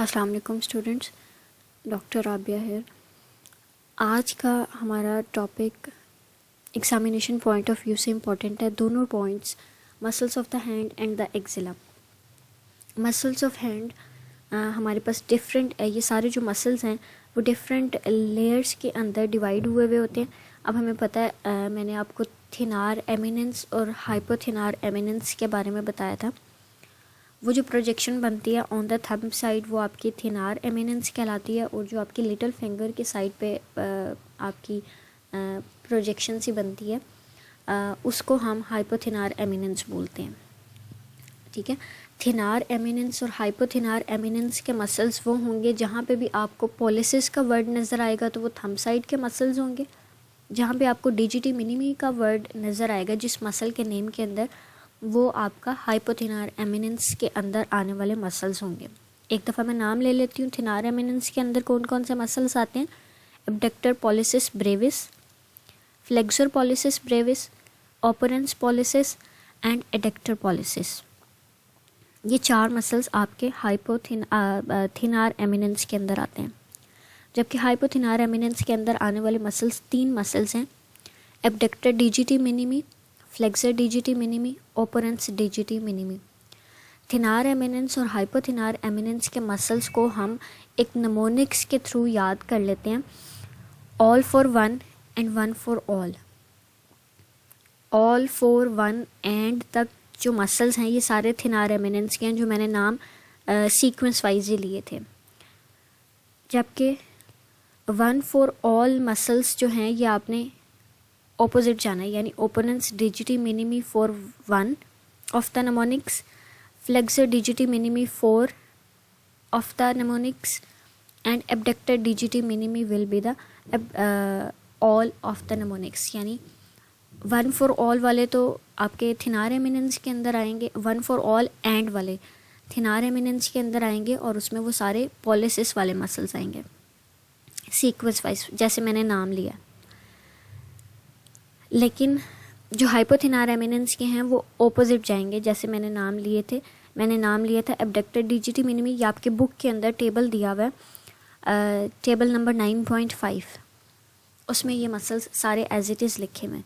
अस्सलाम वालेकुम students, doctor Rabia है। आज का हमारा topic examination point of view से इम्पॉर्टेंट है। दोनों points, muscles of the hand and the axilla. Muscles of hand हमारे पास डिफरेंट ये सारे जो मसल्स हैं वो डिफरेंट लेयर्स के अंदर डिवाइड हुए हुए होते हैं। अब हमें पता है, मैंने आपको थिनार एमिनेंस और हाइपोथिनार एमिनेंस के बारे में बताया था। वो जो प्रोजेक्शन बनती है ऑन द थंब साइड वो आपकी थिनार एमिनेंस कहलाती है, और जो आपकी लिटिल फिंगर के साइड पे आपकी प्रोजेक्शन सी बनती है उसको हम हाइपोथिनार एमिनेंस बोलते हैं। ठीक है, थिनार एमिनेंस और हाइपोथिनार एमिनेंस के मसल्स वो होंगे जहाँ पे भी आपको पॉलिसिस का वर्ड नज़र आएगा तो वो थंब साइड के मसल्स होंगे। जहाँ पे आपको डिजिटी मिनिमी का वर्ड नज़र आएगा जिस मसल के नेम के अंदर, वो आपका हाइपोथिनार एमिनेंस के अंदर आने वाले मसल्स होंगे। एक दफ़ा मैं नाम ले लेती हूँ। थिनार एमिनेंस के अंदर कौन कौन से मसल्स आते हैं? Abductor pollicis brevis, flexor pollicis brevis, opponens pollicis and adductor pollicis. ये चार मसल्स आपके थिनार एमिनेंस के अंदर आते हैं। जबकि हाइपोथिनार एमिनेंस के अंदर आने वाले मसल्स तीन मसल्स हैं: abductor digiti minimi, flexor digiti minimi, opponens digiti minimi. Thenar eminence और हाइपोथिनार एमिनेंस के मसल्स को हम एक नमोनिक्स के थ्रू याद कर लेते हैं: all for one and one for all. All for one and तक जो मसल्स हैं ये सारे थिनार एमिनेंस के हैं, जो मैंने नाम सीक्वेंस वाइज ही लिए थे। जबकि वन फॉर ऑल मसल्स जो हैं ये आपने ऑपोजिट जाना है, यानी opponens digiti minimi for one of the mnemonics, flexor digiti minimi four of the mnemonics and abductor digiti minimi will be the all of the mnemonics. यानी one for all वाले तो आपके थिनार एमिनेंस के अंदर आएंगे, वन फॉर ऑल एंड वाले थिनार eminence के अंदर आएंगे, और उसमें वो सारे पॉलिसिस वाले मसल्स आएंगे सीक्वेंस वाइज जैसे मैंने नाम लिया। लेकिन जो हाइपोथिनार एमिनेंस के हैं वो ऑपोजिट जाएंगे जैसे मैंने नाम लिए थे। मैंने नाम लिया था एब्डक्टर डिजिटी मिनिमी। ये आपके बुक के अंदर टेबल दिया हुआ है, टेबल नंबर 9.5, उसमें ये मसल्स सारे एज इट इज़ लिखे हुए हैं।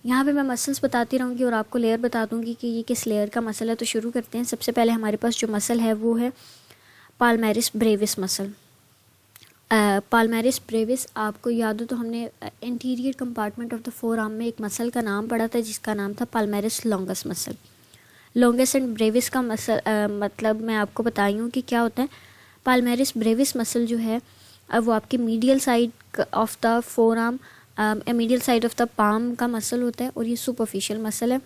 यहाँ पे मैं मसल्स बताती रहूँगी और आपको लेयर बता दूँगी कि ये किस लेयर का मसल है। तो शुरू करते हैं। सबसे पहले हमारे पास जो मसल है वो है पाल्मेरिस ब्रेविस मसल। पाल्मेरिस ब्रेविस आपको याद हो तो हमने interior compartment of the four arm में एक मसल का नाम पढ़ा था जिसका नाम था palmaris longus muscle. Longus and brevis का मसल मतलब मैं आपको बताई हूँ कि क्या होता है। पाल्मेरिस ब्रेविस मसल जो है वो आपकी medial side of the four arm, medial side of the palm का मसल होता है, और ये सुपरफिशियल मसल है।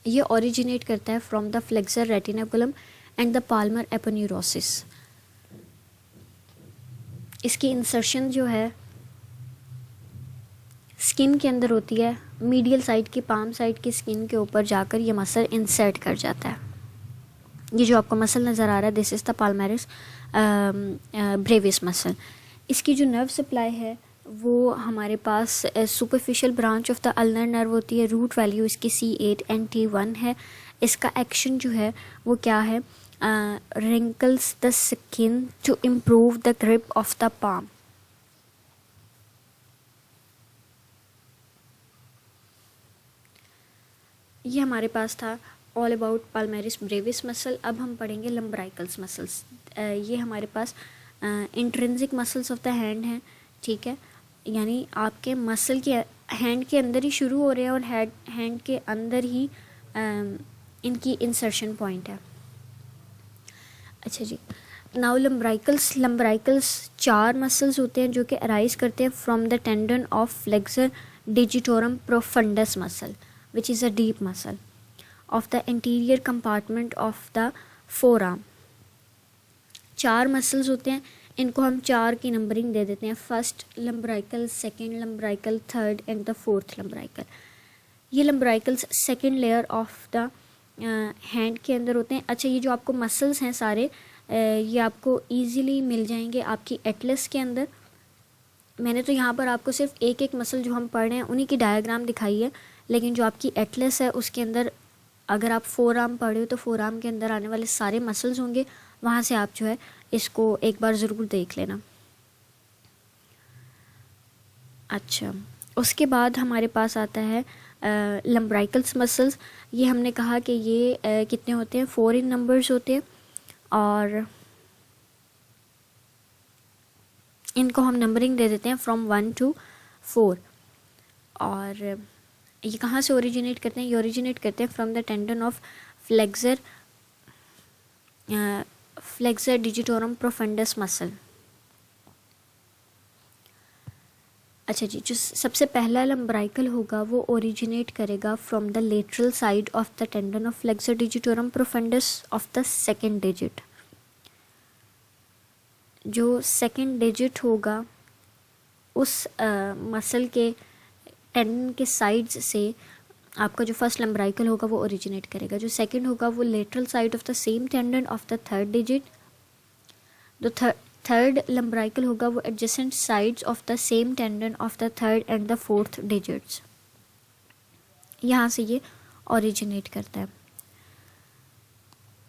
ये ओरिजिनेट करता है from the flexor retinaculum and the Palmer aponeurosis. इसकी इंसर्शन जो है स्किन के अंदर होती है, मीडियल साइड की पाम साइड की स्किन के ऊपर जाकर ये मसल इंसर्ट कर जाता है। ये जो आपको मसल नज़र आ रहा है this is the palmaris brevis muscle. इसकी जो नर्व सप्लाई है वो हमारे पास superficial branch of the ulnar nerve होती है। रूट वैल्यू इसकी C8 and T1 है। इसका एक्शन जो है वो क्या है? wrinkles the skin to improve the grip of the palm। ये हमारे पास था all about palmaris brevis muscle. अब हम पढ़ेंगे लंब्राइकल्स मसल्स। ये हमारे पास intrinsic muscles of the hand हैं। ठीक है, यानी आपके मसल के हैंड के अंदर ही शुरू हो रहे हैं और हैंड के अंदर ही इनकी इंसर्शन पॉइंट है। अच्छा जी, नाउ लंब्राइकल्स चार मसल्स होते हैं जो कि अराइज करते हैं from the tendon of flexor digitorum profundis muscle which is a deep muscle of the interior compartment of the four arm. चार मसल्स होते हैं, इनको हम चार की नंबरिंग दे देते हैं: first lumbrical, second lumbrical, third and the fourth lumbrical. ये lumbricals second layer of the hand के अंदर होते हैं। अच्छा, ये जो आपको मसल्स हैं सारे ये आपको इजीली मिल जाएंगे आपकी एटलस के अंदर। मैंने तो यहाँ पर आपको सिर्फ एक एक मसल जो हम पढ़ रहे हैं उन्हीं की डायग्राम दिखाई है, लेकिन जो आपकी एटलस है उसके अंदर अगर आप फोर आर्म पढ़े हो तो फोर आर्म के अंदर आने वाले सारे मसल्स होंगे। वहाँ से आप जो है इसको एक बार ज़रूर देख लेना। अच्छा, उसके बाद हमारे पास आता है लम्ब्राइकल्स मसल्स। ये हमने कहा कि ये कितने होते हैं, 4 इन नंबर्स होते हैं, और इनको हम नंबरिंग दे देते हैं फ्रॉम 1 to 4। और ये कहाँ से ओरिजिनेट करते हैं, ये ओरिजिनेट करते हैं from the tendon of flexor digitorum profundis muscle. अच्छा जी, जो सबसे पहला लम्ब्राइकल होगा वो ओरिजिनेट करेगा from the lateral side of the tendon of flexor digitorum profundis of the second digit. जो सेकेंड डिजिट होगा उस मसल के टेंडन के साइड्स से आपका जो फर्स्ट लम्ब्राइकल होगा वो ओरिजिनेट करेगा। जो सेकंड होगा वो lateral side of the same tendon of the third digit. जो थर्ड लम्ब्राइकल होगा वो adjacent sides of the same tendon of the third and the fourth digits. यहाँ से ये ओरिजिनेट करता है।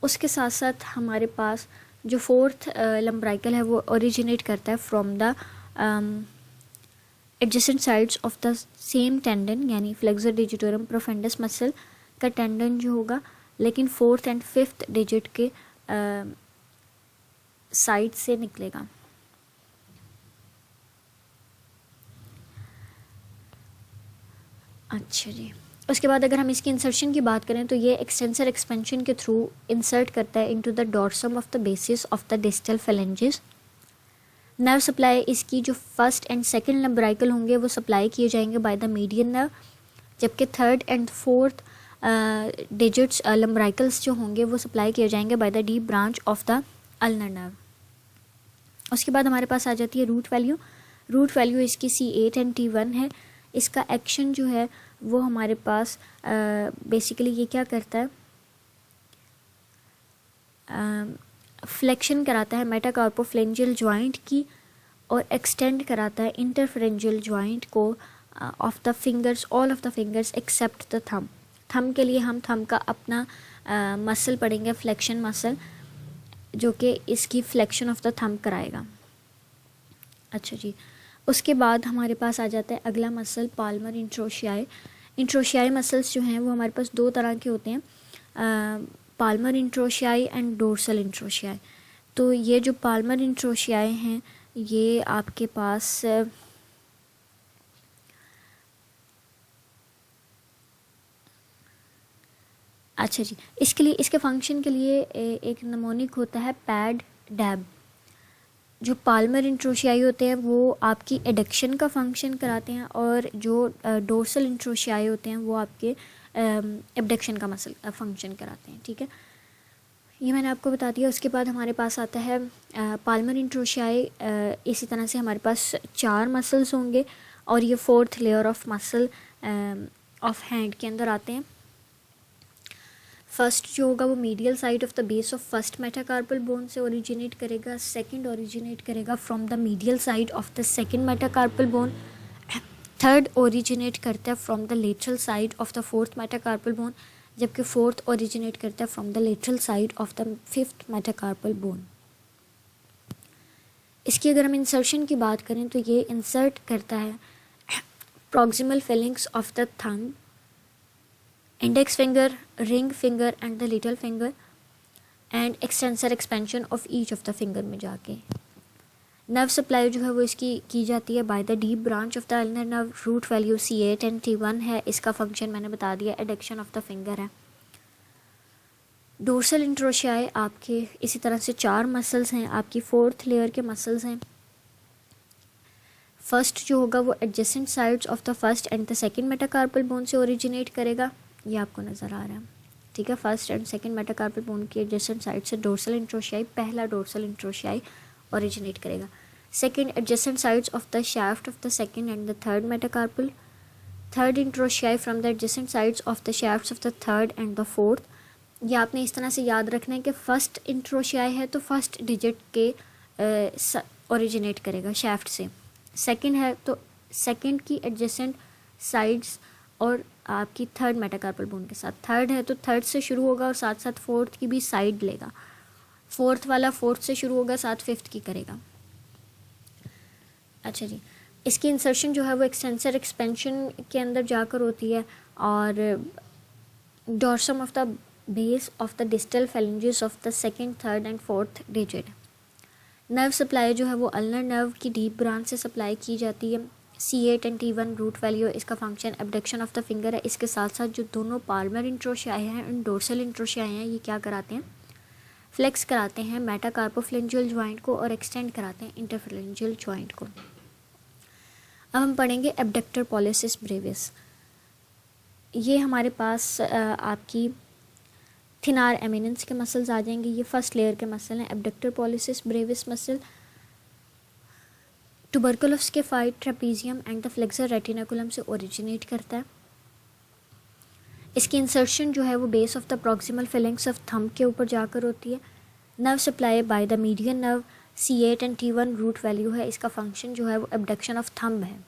उसके साथ साथ हमारे पास जो फोर्थ लम्ब्राइकल है वो ओरिजिनेट करता है from the adjacent sides of the same tendon, यानी फ्लेक्सर डिजिटोरम प्रोफंडस मसल का टेंडन जो होगा, लेकिन फोर्थ एंड फिफ्थ डिजिट के साइड से निकलेगा। अच्छा जी, उसके बाद अगर हम इसकी इंसर्शन की बात करें तो ये एक्सटेंसर एक्सपेंशन के थ्रू इंसर्ट करता है into the dorsum of the basis of the distal phalanges. Nerve supply इसकी जो फर्स्ट एंड सेकंड लम्ब्राइकल होंगे वो सप्लाई किए जाएंगे बाय द मीडियन नर्व, जबकि थर्ड एंड फोर्थ डिजिट्स लम्ब्राइकल्स जो होंगे वो सप्लाई किए जाएंगे bye the deep branch of the ulnar nerve. उसके बाद हमारे पास आ जाती है रूट वैल्यू। रूट वैल्यू इसकी C8 एंड T1 है। इसका एक्शन जो है वो हमारे पास बेसिकली ये क्या करता है, फ्लेक्शन कराता है मेटाकार्पोफ्लेंजियल जॉइंट की और एक्सटेंड कराता है इंटरफ्रेंजियल जॉइंट को of the fingers, all of the fingers except the thumb. Thumb के लिए हम थंब का अपना मसल पढ़ेंगे, फ्लेक्शन मसल, जो कि इसकी फ्लेक्शन ऑफ द थंब कराएगा। अच्छा जी, उसके बाद हमारे पास आ जाता है अगला मसल पाल्मर इंट्रोशियाई। इंट्रोशियाई मसल्स जो हैं वो हमारे पास दो तरह के होते हैं, पाल्मर इंट्रोशियाई एंड डोर्सल इंट्रोशियाई। तो ये जो पाल्मर इंट्रोशियाई हैं ये आपके पास अच्छा जी, इसके लिए, इसके फंक्शन के लिए एक नमोनिक होता है पैड डैब। जो पाल्मर इंट्रोशियाई होते हैं वो आपकी एडक्शन का फंक्शन कराते हैं, और जो डोर्सल इंट्रोशियाई होते हैं वो आपके एबडक्शन का मसल फंक्शन कराते हैं। ठीक है, ये मैंने आपको बता दिया। उसके बाद हमारे पास आता है पाल्मर इंट्रोशियाई। इसी तरह से हमारे पास 4 मसल्स होंगे और ये fourth layer of muscle of hand के अंदर आते हैं। फर्स्ट जो होगा वो medial side of the base of first metacarpal bone से ओरिजिनेट करेगा। सेकंड ओरिजिनेट करेगा from the medial side of the second metacarpal bone. Third originate करता है from the lateral side of the fourth metacarpal bone, जबकि fourth originate करता है from the lateral side of the fifth metacarpal bone. इसकी अगर हम insertion की बात करें तो ये इंसर्ट करता है proximal Fehling's of the thumb, index finger, ring finger and the little finger, and extensor expansion of each of the finger में जाके। नर्व सप्लाई जो है वो इसकी की जाती है by the deep branch of the ulnar nerve. Root value C8 and T1 है। इसका फंक्शन मैंने बता दिया, एडक्शन ऑफ द फिंगर है। डोर्सल इंट्रोशियाई आपके इसी तरह से 4 मसल्स हैं, आपकी फोर्थ लेयर के मसल्स हैं। फर्स्ट जो होगा वो adjacent sides of the first and the second metacarpal bone से ओरिजिनेट करेगा। ये आपको नज़र आ रहा है। ठीक है, first and second metacarpal bone की एडजेसेंट साइड से डोर्सल इंट्रोशियाई, पहला डोर्सल इंट्रोशियाई ओरिजिनेट करेगा। Second adjacent sides of the shaft of the second and the third metacarpal. Third interossei from the adjacent sides of the shafts of the third and the fourth. ये आपने इस तरह से याद रखना है कि फर्स्ट इंट्रोशियाई है तो फर्स्ट डिजिट के ओरिजिनेट करेगा शाफ्ट से। सेकंड है तो सेकंड की एडजेसेंट साइड्स और आपकी थर्ड मेटाकार्पल बोन के साथ। थर्ड है तो थर्ड से शुरू होगा और साथ साथ फोर्थ की भी साइड लेगा। फोर्थ वाला फोर्थ से शुरू होगा, साथ फिफ्थ की करेगा। अच्छा जी, इसकी इंसर्शन जो है वो एक्सटेंसर एक्सपेंशन के अंदर जाकर होती है और dorsum of the base of the distal phalanges of the second, third and fourth digit. Nerve supply जो है वो अल्नर नर्व की डीप ब्रांच से सप्लाई की जाती है। C8 and T1 root value, इसका function abduction of the finger है। इसके साथ साथ जो दोनों पाल्मर इंट्रोशियाई हैं एंड डोर्सल इंट्रोशियाई हैं, ये क्या कराते हैं, फ्लेक्स कराते हैं मेटाकार्पोफ्लेंजियल जॉइंट को और एक्सटेंड कराते हैं इंटरफ्लेंजियल जॉइंट को। अब हम पढ़ेंगे एबडक्टर पॉलिसिस ब्रेविस। ये हमारे पास आपकी थिनार एमिनेंस के मसल्स आ जाएंगे। ये फर्स्ट लेयर के मसल हैं। Abductor pollicis brevis muscle tubercle of scaphoid trapezium and the flexor retinaculum से ओरिजिनेट करता है। इसकी इंसर्शन जो है वो base of the proximal phalanx of thumb के ऊपर जाकर होती है। Nerve supply by the median nerve. C8 and T1 root value है। इसका फंक्शन जो है वो एबडक्शन ऑफ थंब है।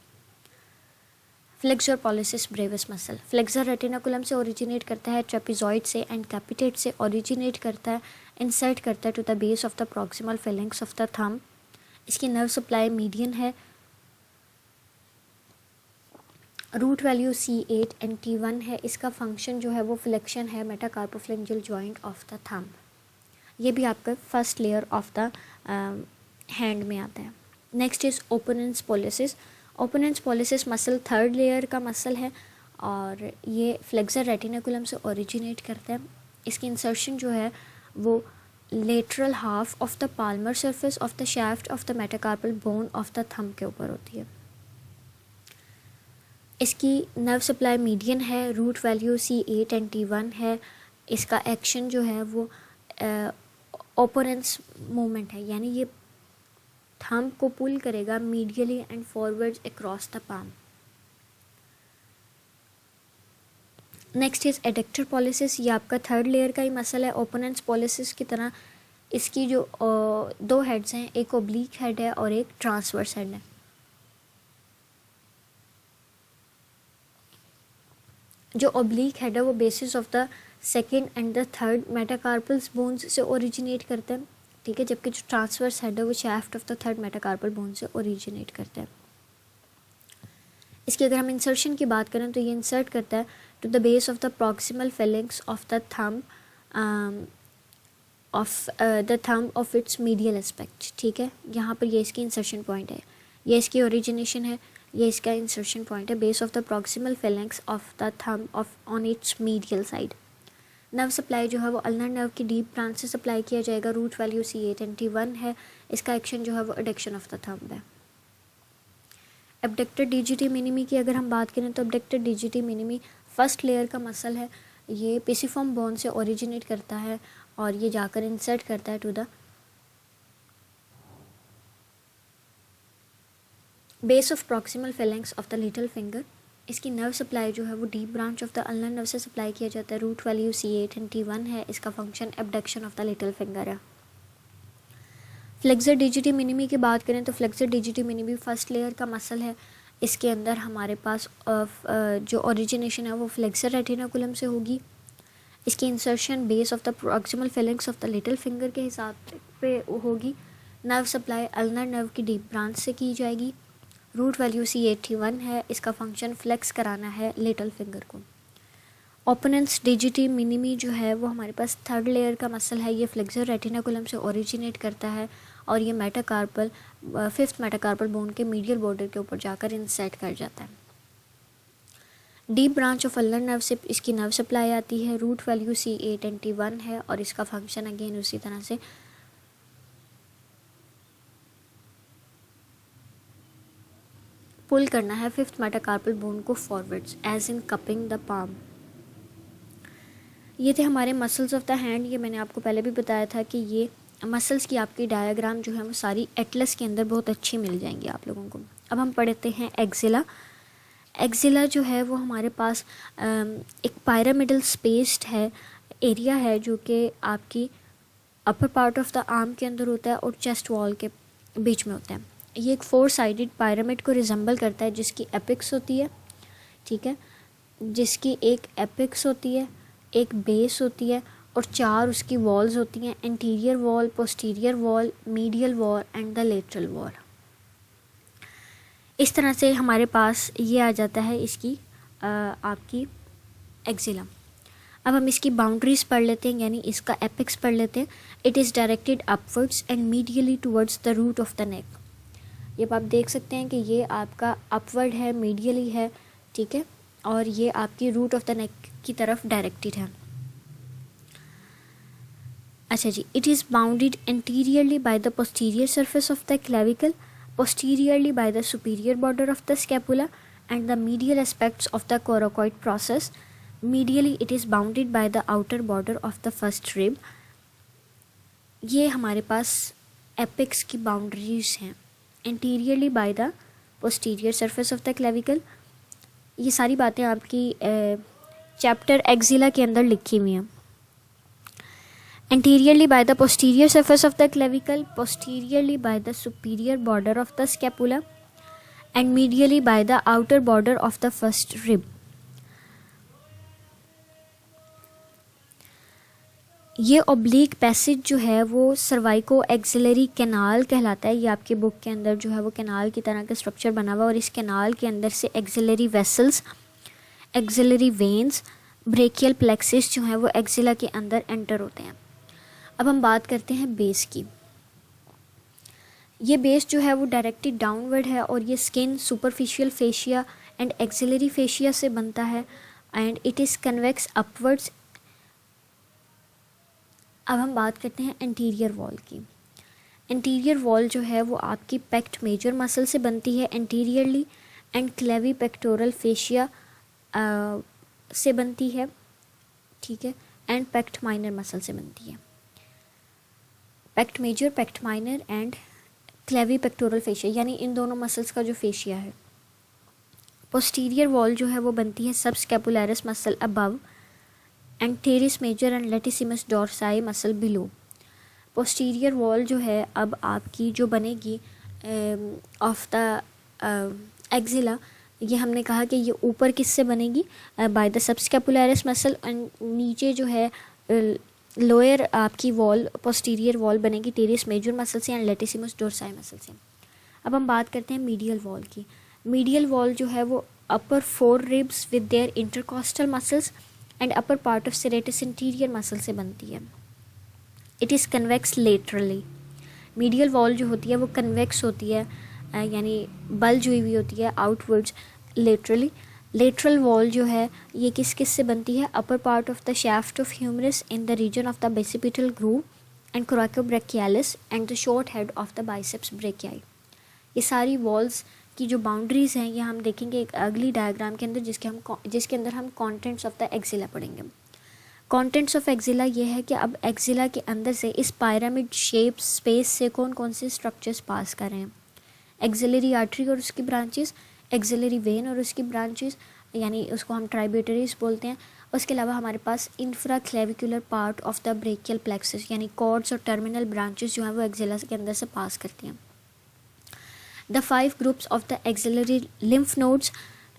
Flexor pollicis brevis muscle flexor retinaculum से ओरिजिनेट करता है, ट्रेपेजॉइड से एंड कैपिटेट से ओरिजिनेट करता है, इंसर्ट करता है to the base of the proximal phalanx of the thumb. इसकी नर्व सप्लाई मीडियन है। Root value C8 and T1 है। इसका फंक्शन जो है वो फ्लेक्शन है metacarpophalangeal joint of the thumb. ये भी आपका first layer of the hand में आता है। Next is opponens pollicis. Opponens pollicis muscle third layer का मसल है और ये फ्लेक्सर रेटिनाकुलम से ओरिजिनेट करता है। इसकी इंसर्शन जो है वो lateral half of the palmar surface of the shaft of the metacarpal bone of the thumb के ऊपर होती है। इसकी नर्व सप्लाई मीडियन है। Root value C8 and T1 है। इसका एक्शन जो है वो ओपोनेंस मूवमेंट है, यानी ये थंब को पुल करेगा medially and forward across the palm. Next is adductor pollicis. ये आपका थर्ड लेयर का ही मसल है। ओपोनेंस पॉलिसिस की तरह इसकी जो दो हेड्स हैं, एक ओब्लीक हेड है और एक ट्रांसवर्स हेड है। जो ओब्लीक हेड है वो basis of the second and the third metacarpals bones से ओरिजिनेट करता है, ठीक है, जबकि जो ट्रांसवर्स हेड है वो shaft of the third metacarpal bone से ओरिजिनेट करता है। इसकी अगर हम इंसर्शन की बात करें तो ये इंसर्ट करता है to the base of the proximal phalanx of the thumb of its medial aspect, ठीक है। यहाँ पर ये इसकी इंसर्शन पॉइंट है, ये इसकी ओरिजिनेशन है, ये इसका इंसर्शन पॉइंट है, base of the proximal phalanx of the thumb of on its medial side. Nerve supply जो है वो अल्नर नर्व की डीप ब्रांच से सप्लाई किया जाएगा। Root value C8 and T1 है। इसका एक्शन जो है वो एडक्शन ऑफ द थंब है। एबडक्टर डिजिटी मिनिमी की अगर हम बात करें तो एबडक्टर डिजिटी मिनिमी फर्स्ट लेयर का मसल है। ये पिसिफॉर्म बोन से ओरिजिनेट करता है और ये जाकर इंसर्ट करता है to the base of proximal phalanx of the little finger. इसकी नर्व सप्लाई जो है वो deep branch of the ulnar nerve से सप्लाई किया जाता है। Root value C8 and T1 है। इसका function abduction of the little finger है। फ्लेक्सर डिजिटी मिनिमी की बात करें तो flexor digiti minimi first layer का मसल है। इसके अंदर हमारे पास जो ओरिजिनेशन है वो फ्लेक्सर रेटिनाकुलम से होगी। इसकी insertion base of the proximal phalanx of the little finger के हिसाब पे होगी। नर्व सप्लाई अल्नर नर्व की डीप ब्रांच से की जाएगी। रूट वैल्यू C81 है। इसका फंक्शन फ्लेक्स कराना है लिटिल फिंगर को। ओपोनेंस डिजिटी मिनिमी जो है वो हमारे पास थर्ड लेयर का मसल है। ये फ्लेक्सर रेटिनाकुलम से ओरिजिनेट करता है और ये मेटाकार्पल फिफ्थ मेटाकार्पल बोन के मीडियल बॉर्डर के ऊपर जाकर इंसर्ट कर जाता है। Deep branch of ulnar nerve से इसकी नर्व सप्लाई आती है। Root value C8 and T1 है और इसका फंक्शन अगेन उसी तरह से पुल करना है फिफ्थ मेटाकार्पल बोन को forwards as in cupping the palm. ये थे हमारे मसल्स ऑफ द हैंड। ये मैंने आपको पहले भी बताया था कि ये मसल्स की आपकी डायग्राम जो है वो सारी एटलस के अंदर बहुत अच्छी मिल जाएंगी आप लोगों को। अब हम पढ़ते हैं एक्सिला। एक्सिला जो है वो हमारे पास एक पायरामिडल स्पेस्ड है एरिया है जो कि आपकी अपर पार्ट ऑफ द आर्म के अंदर होता है और चेस्ट वॉल के बीच में होता है। ये एक 4 साइडेड पिरामिड को रिजेंबल करता है जिसकी एपिक्स होती है, ठीक है, जिसकी एक एपिक्स होती है, एक बेस होती है और 4 उसकी वॉल्स होती हैं, anterior wall, posterior wall, medial wall and the lateral wall. इस तरह से हमारे पास ये आ जाता है इसकी आपकी एक्सिला। अब हम इसकी बाउंड्रीज पढ़ लेते हैं, यानी इसका एपेक्स पढ़ लेते हैं। It is directed upwards and medially towards the root of the neck. ये आप देख सकते हैं कि ये आपका अपवर्ड है, मीडियली है, ठीक है, और ये आपकी रूट ऑफ द नेक की तरफ डायरेक्टेड है। अच्छा जी, it is bounded anteriorly by the posterior surface of the clavicle, posteriorly by the superior border of the scapula and the medial aspects of the coracoid process. Medially it is bounded by the outer border of the first rib. ये हमारे पास apex की boundaries हैं। Anteriorly by the posterior surface of the clavicle, ये सारी बातें आपकी chapter axilla के अंदर लिखी हुई हैं। Anteriorly by the posterior surface of the clavicle, posteriorly by the superior border of the scapula, and medially by the outer border of the first rib. ये oblique passage जो है वो सर्वाइको एक्सिलरी कैनाल कहलाता है। ये आपकी बुक के अंदर जो है वो कैनाल की तरह का स्ट्रक्चर बना हुआ, और इस कैनाल के अंदर से axillary vessels, axillary veins, brachial plexus जो है वो एक्सिला के अंदर एंटर होते हैं। अब हम बात करते हैं बेस की। ये बेस जो है वो डायरेक्टेड डाउनवर्ड है, और ये skin, superficial fascia and axillary fascia से बनता है, and it is convex upwards. अब हम बात करते हैं एंटीरियर वॉल की। एंटीरियर वॉल जो है वो आपकी पेक्ट मेजर मसल से बनती है anteriorly, and clavipectoral fascia से बनती है, ठीक है, एंड पेक्ट माइनर मसल से बनती है। Pec major, pec minor and clavipectoral fascia, यानी इन दोनों मसल्स का जो फेशिया है। पोस्टीरियर वॉल जो है वो बनती है subscapularis muscle above and teres major and latissimus dorsi muscle below. Posterior wall जो है अब आपकी जो बनेगी ऑफ द एक्सिला, ये हमने कहा कि ये ऊपर किससे बनेगी, by the sub स्कैपुलैरिस muscle, and नीचे जो है लोअर आपकी वॉल, पोस्टीरियर वॉल बनेगी टेरिस मेजर मसल से एंड लेटिसिमस डोर्साई मसल से। अब हम बात करते हैं मीडियल वॉल की। मीडियल वॉल जो है वो upper 4 ribs with their intercostal muscles and upper part of serratus anterior muscle से बनती है। It is convex laterally. Medial wall जो होती है वो कन्वेक्स होती है, यानी बल्ज हुई हुई होती है आउटवर्ड्स लेटरली। लेटरल वॉल जो है ये किस किस से बनती है, upper part of the shaft of humerus in the region of the bicipital groove and coracobrachialis and the short head of the biceps brachii. ये सारी वॉल्स की जो बाउंड्रीज हैं ये हम देखेंगे एक अगली डायग्राम के अंदर, जिसके अंदर हम कॉन्टेंट्स ऑफ द एक्सिला पढ़ेंगे। कॉन्टेंट्स ऑफ एक्सिला ये है कि अब एक्सिला के अंदर से इस पायरामिड शेप स्पेस से कौन कौन से स्ट्रक्चर्स पास कर रहे हैं। एक्सिलरी आर्टरी और उसकी ब्रांचेस, एक्सिलरी वेन और उसकी ब्रांचेस, यानी उसको हम ट्राइब्यूटरीज बोलते हैं। उसके अलावा हमारे पास infraclavicular part of the brachial plexus, यानी कॉर्ड्स और टर्मिनल ब्रांचेस जो हैं वो एक्सिला के अंदर से पास करती हैं। The 5 groups of the axillary lymph nodes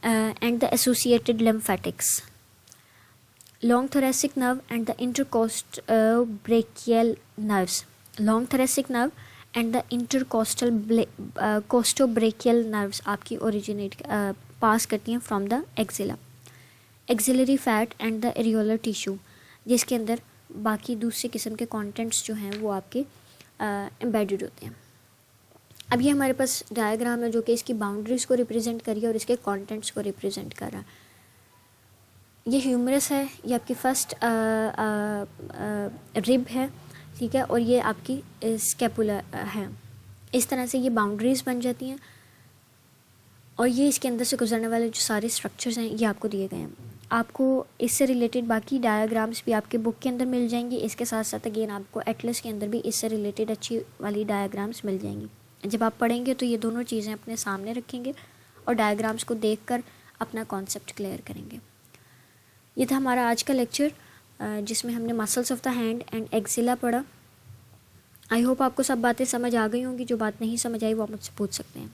and the associated lymphatics, long thoracic nerve and the intercostobrachial nerves, long thoracic nerve and the intercostal costobrachial nerves आपकी originate pass करती हैं from the axilla. Axillary fat and the areolar tissue, जिसके अंदर बाकी दूसरे किस्म के contents जो हैं वो आपके एम्बेडेड होते हैं। अब ये हमारे पास डायग्राम है जो कि इसकी बाउंड्रीज को रिप्रेजेंट कर रही है और इसके कंटेंट्स को रिप्रेजेंट कर रहा है। ये ह्यूमरस है, ये आपकी फर्स्ट रिब है, ठीक है, और ये आपकी स्कैपुला है। इस तरह से ये बाउंड्रीज बन जाती हैं, और ये इसके अंदर से गुजरने वाले जो सारे स्ट्रक्चर्स हैं ये आपको दिए गए हैं। आपको इससे रिलेटेड बाकी डायग्राम्स भी आपके बुक के अंदर मिल जाएंगी। इसके साथ साथ अगेन आपको एटलस के अंदर भी इससे रिलेटेड अच्छी वाली डायग्राम्स मिल जाएंगी। जब आप पढ़ेंगे तो ये दोनों चीज़ें अपने सामने रखेंगे और डायग्राम्स को देखकर अपना कॉन्सेप्ट क्लियर करेंगे। ये था हमारा आज का लेक्चर, जिसमें हमने muscles of the hand and axilla पढ़ा। आई होप आपको सब बातें समझ आ गई होंगी। जो बात नहीं समझ आई वो आप मुझसे पूछ सकते हैं।